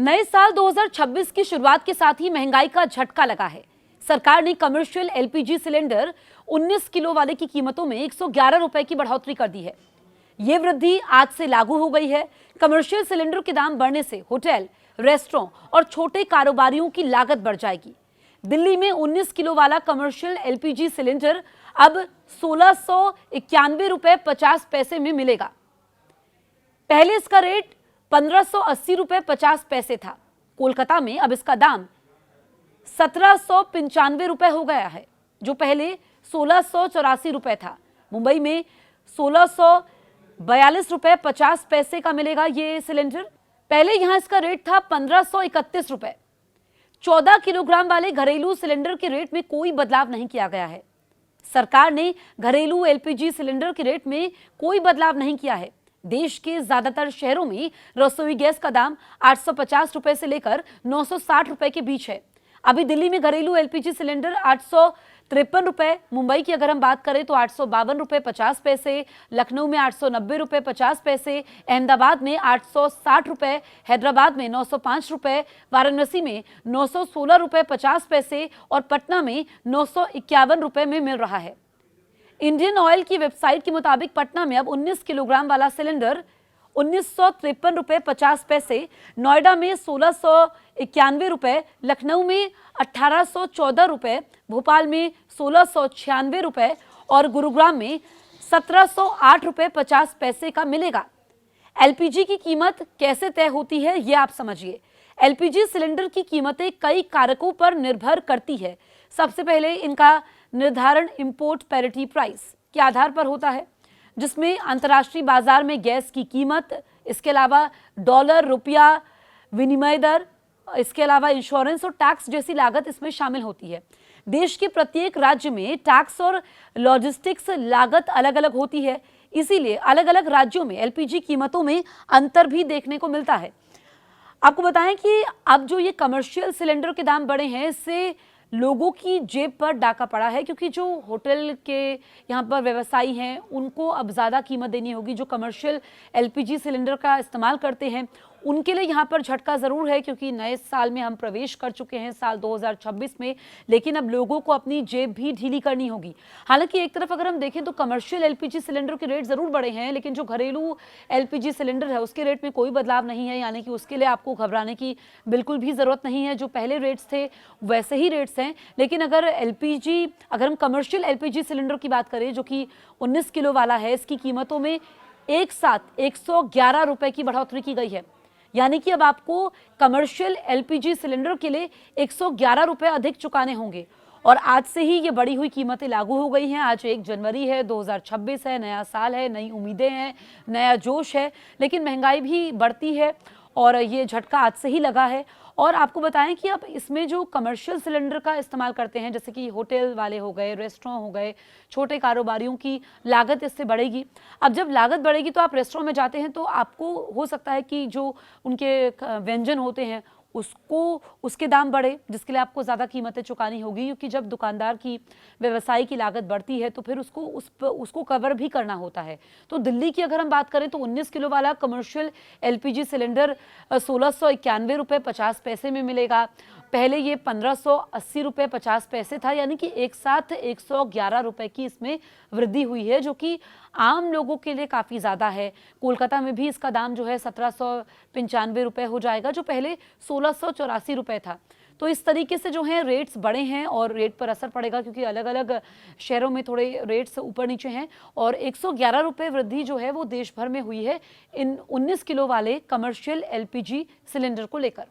नए साल 2026 की शुरुआत के साथ ही महंगाई का झटका लगा है। सरकार ने कमर्शियल एलपीजी सिलेंडर 19 किलो वाले की कीमतों में 111 रुपए की बढ़ोतरी कर दी है। ये वृद्धि आज से लागू हो गई है। कमर्शियल सिलेंडर के दाम बढ़ने से होटल, रेस्टोरेंट और छोटे कारोबारियों की लागत बढ़ जाएगी। दिल्ली में 19 किलो वाला कमर्शियल एलपीजी सिलेंडर अब 1691 रुपए 50 पैसे में मिलेगा। पहले इसका रेट 1580 रुपए 50 पैसे था। कोलकाता में अब इसका दाम 1795 रुपए हो गया है, जो पहले 1684 रुपए था। मुंबई में 1642 रुपए 50 पैसे का मिलेगा ये सिलेंडर। पहले यहां इसका रेट था 1531 रुपए। 14 किलोग्राम वाले घरेलू सिलेंडर के रेट में कोई बदलाव नहीं किया गया है। सरकार ने घरेलू एलपीजी सिलेंडर के रेट में कोई बदलाव नहीं किया है। देश के ज्यादातर शहरों में रसोई गैस का दाम 850 रुपए से लेकर 960 रुपए के बीच है। अभी दिल्ली में घरेलू एलपीजी सिलेंडर 853 रुपए, मुंबई की अगर हम बात करें तो 852 रुपए 50 पैसे, लखनऊ में 890 रुपए 50 पैसे, अहमदाबाद में 860 रुपए, हैदराबाद में 905 रुपए, वाराणसी में 916 रुपए 50 पैसे और पटना में 951 रुपए में मिल रहा है। इंडियन ऑयल की वेबसाइट के मुताबिक पटना में अब 19 किलोग्राम वाला सिलेंडर 1953 रुपए 50 पैसे, नोएडा में 1691 रुपए, लखनऊ में 1814 रुपए, भोपाल में 1696 रुपए और गुरुग्राम में 1708 रुपए 50 पैसे का मिलेगा। एलपीजी की कीमत कैसे तय होती है, ये आप समझिए। एलपीजी सिलेंडर की कीमतें कई कारकों पर निर्भर करती है। सबसे पहले इनका निर्धारण इंपोर्ट पैरिटी प्राइस के आधार पर होता है, जिसमें अंतर्राष्ट्रीय बाजार में गैस की कीमत, इसके अलावा डॉलर रुपया विनिमय दर, इसके अलावा इंश्योरेंस और टैक्स जैसी लागत इसमें शामिल होती है। देश के प्रत्येक राज्य में टैक्स और लॉजिस्टिक्स लागत अलग अलग होती है, इसीलिए अलग अलग राज्यों में एलपीजी कीमतों में अंतर भी देखने को मिलता है। आपको बताएं कि अब जो ये कमर्शियल सिलेंडर के दाम बढ़े हैं, इससे लोगों की जेब पर डाका पड़ा है, क्योंकि जो होटल के यहाँ पर व्यवसायी हैं उनको अब ज़्यादा कीमत देनी होगी। जो कमर्शियल एलपीजी सिलेंडर का इस्तेमाल करते हैं उनके लिए यहाँ पर झटका ज़रूर है, क्योंकि नए साल में हम प्रवेश कर चुके हैं, साल 2026 में, लेकिन अब लोगों को अपनी जेब भी ढीली करनी होगी। हालांकि एक तरफ अगर हम देखें तो कमर्शियल एलपीजी सिलेंडर के रेट ज़रूर बढ़े हैं, लेकिन जो घरेलू एलपीजी सिलेंडर है उसके रेट में कोई बदलाव नहीं है, यानी कि उसके लिए आपको घबराने की बिल्कुल भी ज़रूरत नहीं है। जो पहले रेट्स थे वैसे ही रेट्स हैं। लेकिन अगर हम कमर्शियल एलपीजी सिलेंडर की बात करें जो कि 19 किलो वाला है, इसकी कीमतों में एक साथ 111 रुपए की बढ़ोतरी की गई है। यानी कि अब आपको कमर्शियल एलपीजी सिलेंडर के लिए 111 रुपए अधिक चुकाने होंगे। और आज से ही ये बढ़ी हुई कीमतें लागू हो गई हैं। आज 1 जनवरी है, 2026 है, नया साल है, नई उम्मीदें हैं, नया जोश है, लेकिन महंगाई भी बढ़ती है और ये झटका आज से ही लगा है। और आपको बताएं कि अब इसमें जो कमर्शियल सिलेंडर का इस्तेमाल करते हैं, जैसे कि होटल वाले हो गए, रेस्टोरेंट हो गए, छोटे कारोबारियों की लागत इससे बढ़ेगी। अब जब लागत बढ़ेगी तो आप रेस्टोरेंट में जाते हैं तो आपको हो सकता है कि जो उनके व्यंजन होते हैं उसके दाम बढ़े, जिसके लिए आपको ज़्यादा कीमतें चुकानी होगी, क्योंकि जब दुकानदार की व्यवसाय की लागत बढ़ती है तो फिर उसको कवर भी करना होता है। तो दिल्ली की अगर हम बात करें तो 19 किलो वाला कमर्शियल एलपीजी सिलेंडर 1691 रुपए 50 पैसे में मिलेगा। पहले ये 1580 रुपए 50 पैसे था, यानी कि एक साथ 111 रुपए की इसमें वृद्धि हुई है, जो कि आम लोगों के लिए काफ़ी ज़्यादा है। कोलकाता में भी इसका दाम जो है 1795 रुपए हो जाएगा, जो पहले 1684 रुपए था। तो इस तरीके से जो है रेट्स बढ़े हैं और रेट पर असर पड़ेगा, क्योंकि अलग अलग शहरों में थोड़े रेट्स ऊपर नीचे हैं। और 111 रुपए वृद्धि जो है वो देश भर में हुई है इन 19 किलो वाले कमर्शियल एलपीजी सिलेंडर को लेकर।